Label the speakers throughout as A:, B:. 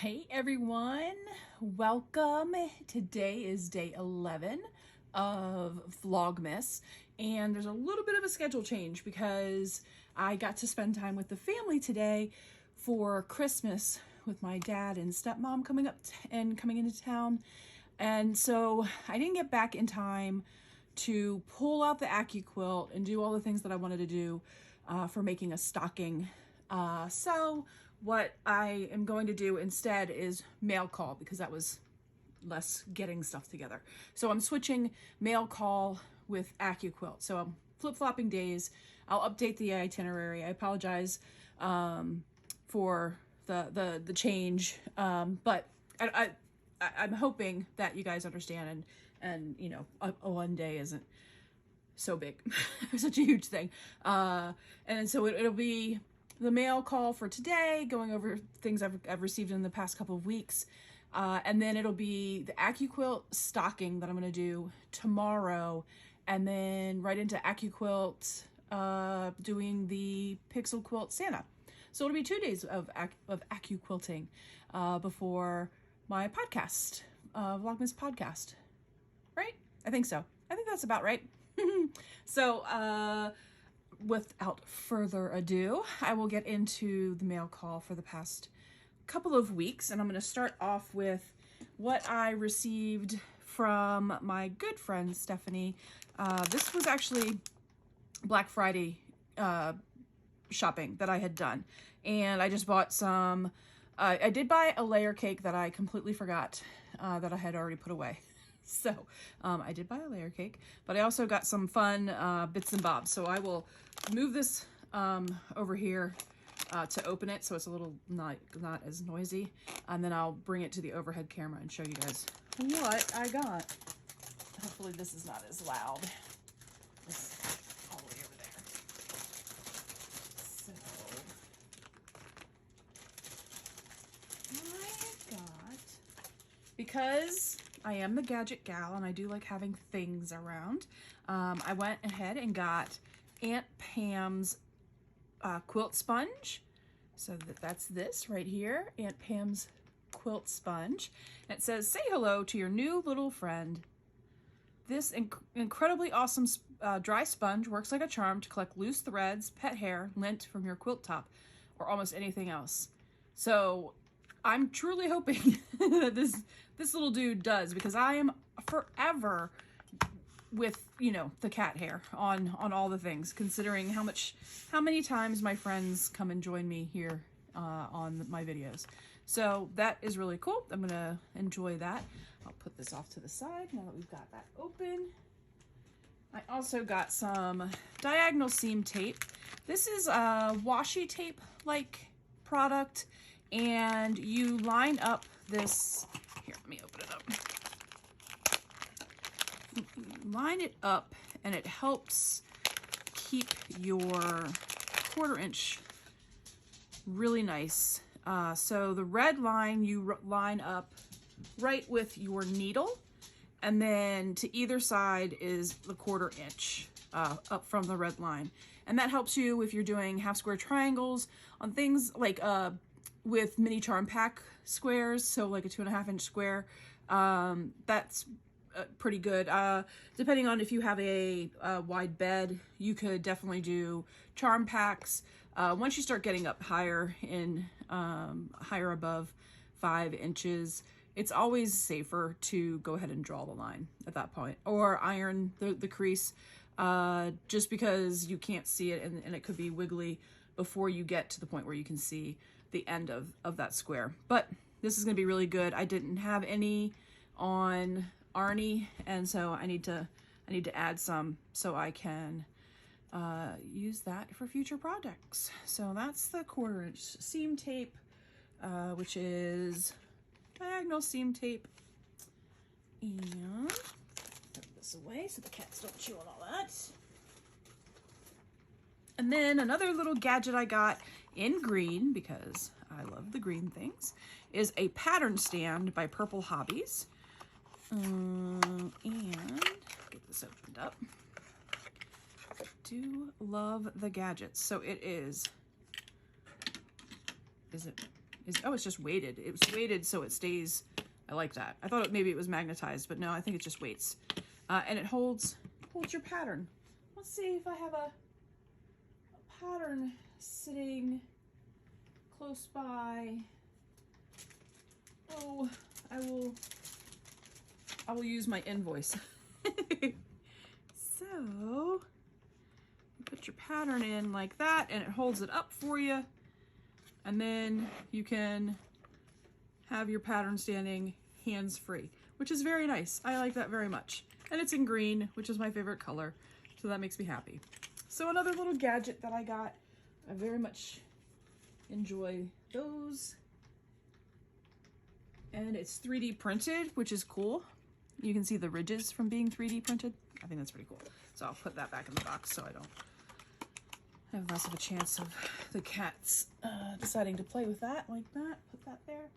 A: Hey everyone, welcome. Today is day 11 of Vlogmas, and there's a little bit of a schedule change because I got to spend time with the family today for Christmas with my dad and stepmom coming into town. And so I didn't get back in time to pull out the AccuQuilt and do all the things that I wanted to do for making a stocking. So what I am going to do instead is mail call, because that was less getting stuff together. So I'm switching mail call with AccuQuilt. So I'm flip-flopping days. I'll update the itinerary. I apologize for the change, but I'm hoping that you guys understand, and you know, a one day isn't so big, such a huge thing. And so it'll be the mail call for today, going over things I've received in the past couple of weeks. And then it'll be the AccuQuilt stocking that I'm going to do tomorrow. And then right into AccuQuilt doing the PIxelQuilt Santa. So it'll be 2 days of AccuQuilting before my podcast, Vlogmas podcast. Right? I think so. I think that's about right. So, without further ado, I will get into the mail call for the past couple of weeks, and I'm going to start off with what I received from my good friend Stephanie. This was actually Black Friday shopping that I had done, and I just bought some. I did buy a layer cake that I completely forgot that I had already put away. So I did buy a layer cake, but I also got some fun bits and bobs. So I will move this over here to open it so it's a little not as noisy, and then I'll bring it to the overhead camera and show you guys what I got. Hopefully this is not as loud. It's all the way over there. So I got, because I am the gadget gal and I do like having things around, I went ahead and got Aunt Pam's quilt sponge. So that's this right here, Aunt Pam's quilt sponge. And it says, "Say hello to your new little friend. This incredibly awesome dry sponge works like a charm to collect loose threads, pet hair, lint from your quilt top, or almost anything else." So I'm truly hoping that this little dude does, because I am forever with, you know, the cat hair on all the things, considering how many times my friends come and join me here on my videos. So that is really cool. I'm gonna enjoy that. I'll put this off to the side now that we've got that open. I also got some diagonal seam tape. This is a washi tape like product, and you line up this, here, let me open it up. Line it up, and it helps keep your 1/4 inch really nice. So the red line you line up right with your needle, and then to either side is the 1/4 inch up from the red line. And that helps you if you're doing half square triangles on things like with mini charm pack squares, so like a 2.5 inch square. That's pretty good. Depending on if you have a wide bed, you could definitely do charm packs. Once you start getting up higher higher above 5 inches, it's always safer to go ahead and draw the line at that point, or iron the crease, just because you can't see it, and it could be wiggly before you get to the point where you can see the end of that square. But this is going to be really good. I didn't have any on Arnie, and so I need to add some so I can use that for future projects. So that's the 1/4 inch seam tape, which is diagonal seam tape. And put this away so the cats don't chew on all that. And then another little gadget I got in green, because I love the green things, is a pattern stand by Purple Hobbies. And get this opened up. I do love the gadgets. So it is it is, oh, it's just weighted. It was weighted so it stays. I like that. I thought maybe it was magnetized, but no, I think it just weights. And it holds your pattern. Let's see if I have a pattern sitting close by. Oh, I will use my invoice. So you put your pattern in like that and it holds it up for you, and then you can have your pattern standing hands-free, which is very nice. I like that very much. And it's in green, which is my favorite color, so that makes me happy. So another little gadget that I got, I very much enjoy those. And it's 3D printed, which is cool. You can see the ridges from being 3D printed. I think that's pretty cool. So I'll put that back in the box so I don't have less of a chance of the cats deciding to play with that like that. Put that there.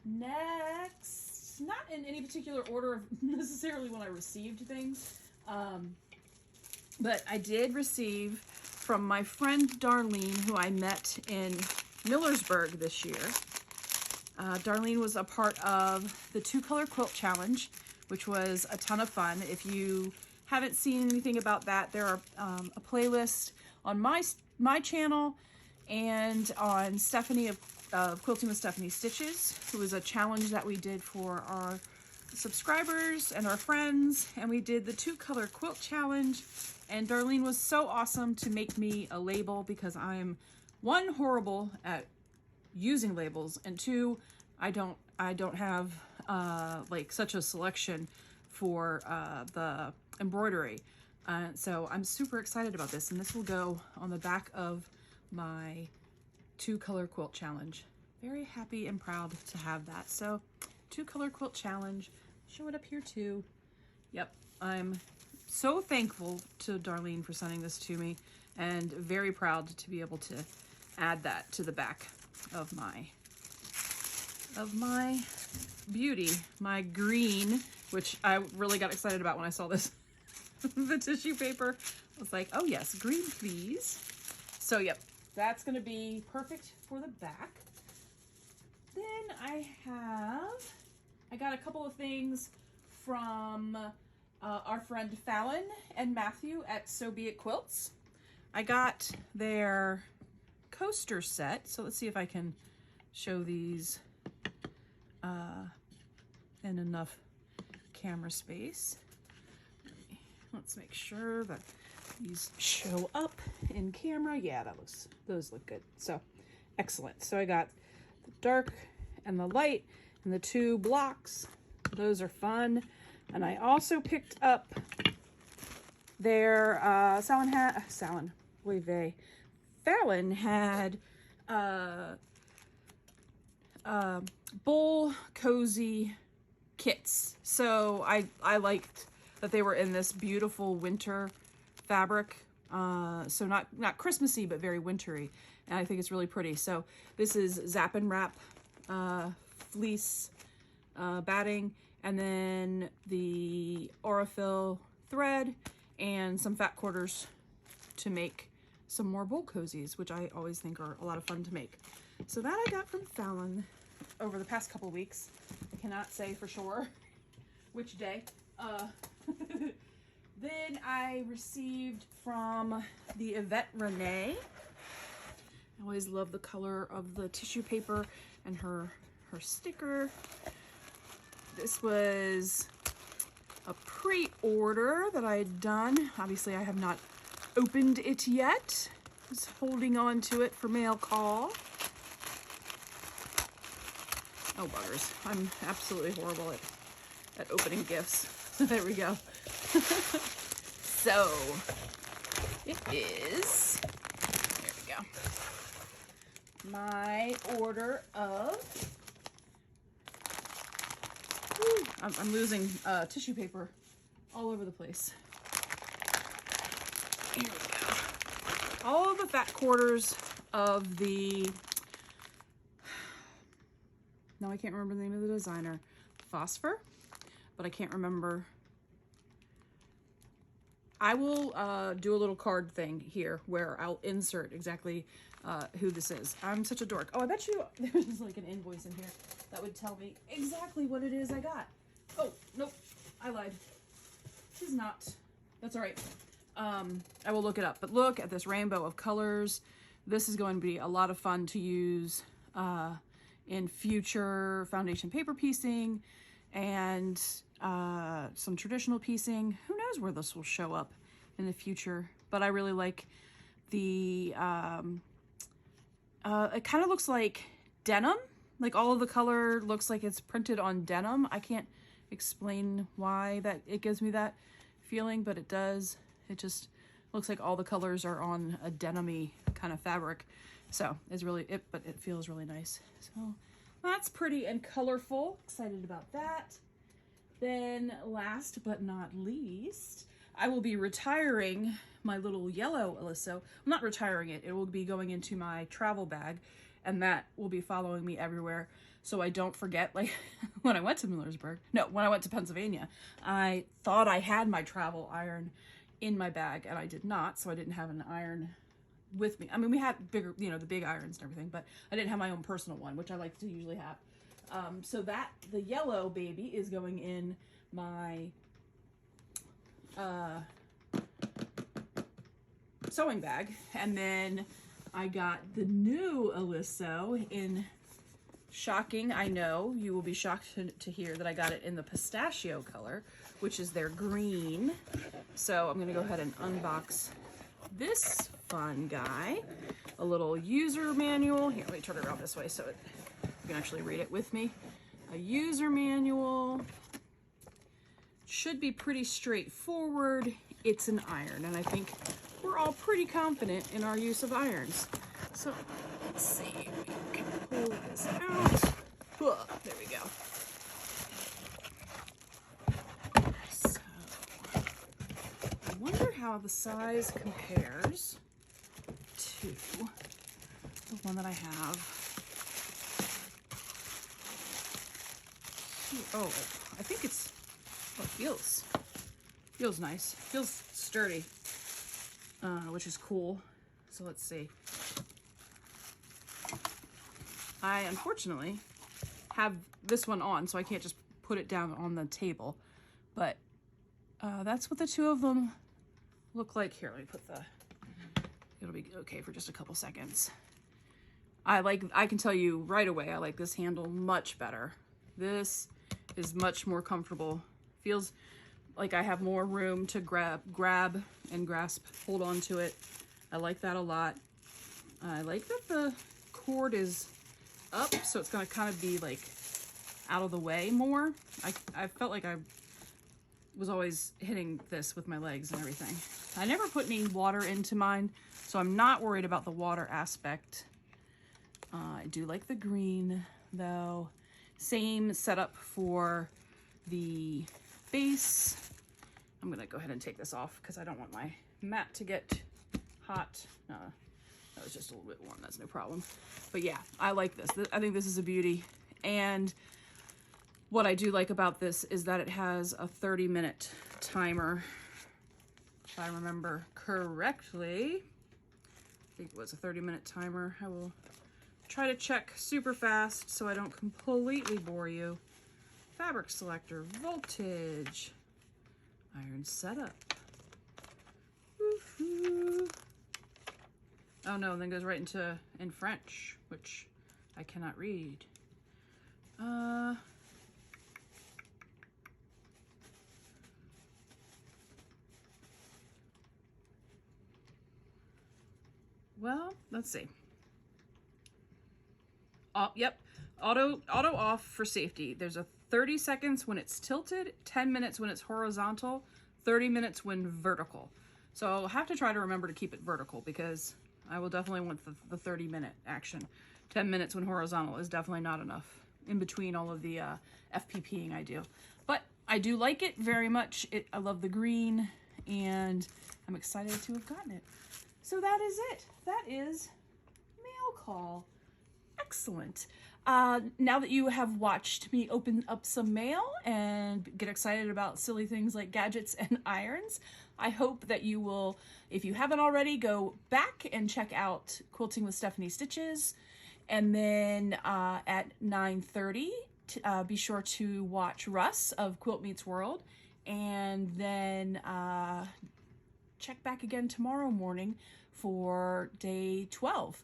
A: Next, not in any particular order of necessarily when I received things, but I did receive from my friend Darlene, who I met in Millersburg this year. Darlene was a part of the 2-Color Quilt Challenge, which was a ton of fun. If you haven't seen anything about that, there are a playlist on my channel and on Stephanie of Quilting with Stephanie Stitches. It was a challenge that we did for our subscribers and our friends, and we did the 2-Color Quilt Challenge, and Darlene was so awesome to make me a label because I'm, one, horrible at using labels, and two, I don't have like such a selection for the embroidery. So I'm super excited about this, and this will go on the back of my 2-Color Quilt Challenge. Very happy and proud to have that. So 2-Color Quilt Challenge, show it up here too. Yep, I'm so thankful to Darlene for sending this to me, and very proud to be able to add that to the back of my beauty, my green, which I really got excited about when I saw this. The tissue paper. I was like, oh yes, green please. So yep, that's gonna be perfect for the back. Then I got a couple of things from our friend Fallon and Matthew at So Be It Quilts. I got their coaster set, so let's see if I can show these in enough camera space. Let's make sure that these show up in camera. Yeah, those look good. So excellent. So I got the dark and the light and the 2 blocks. Those are fun. And I also picked up their Fallon had bowl cozy kits. So I liked that they were in this beautiful winter fabric. So not Christmassy, but very wintry. And I think it's really pretty. So this is Zap and Wrap fleece batting, and then the Aurifil thread and some fat quarters to make some more bowl cozies, which I always think are a lot of fun to make. So that I got from Fallon over the past couple weeks. I cannot say for sure which day. Then I received from the Yvette Renee. I always love the color of the tissue paper and her sticker. This was a pre-order that I had done. Obviously I have not opened it yet. Just holding on to it for mail call. Oh buggers, I'm absolutely horrible at opening gifts. There we go. So it is, there we go, my order of, I'm losing tissue paper all over the place. Here we go. All of the fat quarters of the, no, I can't remember the name of the designer, Phosphor, but I can't remember. I will do a little card thing here where I'll insert exactly who this is. I'm such a dork. Oh, I bet you there's like an invoice in here that would tell me exactly what it is I got. Oh, nope, I lied. This is not, that's all right. I will look it up, but look at this rainbow of colors. This is going to be a lot of fun to use in future foundation paper piecing and some traditional piecing. Who knows where this will show up in the future, but I really like the, it kind of looks like denim, like all of the color looks like it's printed on denim. I can't explain why that it gives me that feeling, but it does. It just looks like all the colors are on a denim-y kind of fabric. So it's really, but it feels really nice. So that's pretty and colorful. Excited about that. Then last but not least, I will be retiring my little yellow Oliso. I'm not retiring it. It will be going into my travel bag, and that will be following me everywhere. So I don't forget, like when I went to Millersburg, no, when I went to Pennsylvania, I thought I had my travel iron in my bag, and I did not. So I didn't have an iron with me. I mean, we had bigger, you know, the big irons and everything, but I didn't have my own personal one, which I like to usually have. So that, the yellow baby is going in my sewing bag. And then I got the new Oliso in, shocking, I know, you will be shocked to hear that I got it in the pistachio color, which is their green. So I'm gonna go ahead and unbox this fun guy. A little user manual. Here, let me turn it around this way so you can actually read it with me. A user manual. Should be pretty straightforward. It's an iron, and I think we're all pretty confident in our use of irons. So let's see if we can pull this out. Ugh, there we go. So I wonder how the size compares to the one that I have. Oh, I think it's, oh, it feels nice. Feels sturdy, which is cool. So let's see. I unfortunately have this one on, so I can't just put it down on the table, but that's what the two of them look like. Here, let me put the, it'll be okay for just a couple seconds. I can tell you right away, I like this handle much better. This is much more comfortable. Feels like I have more room to grab and grasp, hold on to it. I like that a lot. I like that the cord is up, so it's gonna kind of be like out of the way more. I felt like I was always hitting this with my legs and everything. I never put any water into mine, so I'm not worried about the water aspect. I do like the green though. Same setup for the base. I'm gonna go ahead and take this off because I don't want my mat to get hot. That was just a little bit warm, that's no problem. But yeah, I like this. I think this is a beauty. And what I do like about this is that it has a 30-minute timer. If I remember correctly, I think it was a 30-minute timer. I will try to check super fast so I don't completely bore you. Fabric selector, voltage, iron setup. Woohoo. Oh no, and then goes right into in French, which I cannot read. Well, let's see. Yep, auto off for safety. There's a 30 seconds when it's tilted, 10 minutes when it's horizontal, 30 minutes when vertical. So I'll have to try to remember to keep it vertical because I will definitely want the 30-minute action. 10 minutes when horizontal is definitely not enough in between all of the FPPing I do. But I do like it very much. I love the green, and I'm excited to have gotten it. So that is it. That is mail call. Excellent. Now that you have watched me open up some mail and get excited about silly things like gadgets and irons, I hope that you will, if you haven't already, go back and check out Quilting with Stephanie Stitches. And then at 9:30, be sure to watch Russ of Quilt Meets World. And then check back again tomorrow morning for day 12.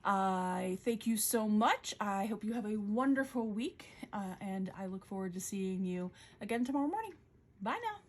A: I thank you so much. I hope you have a wonderful week, and I look forward to seeing you again tomorrow morning. Bye now.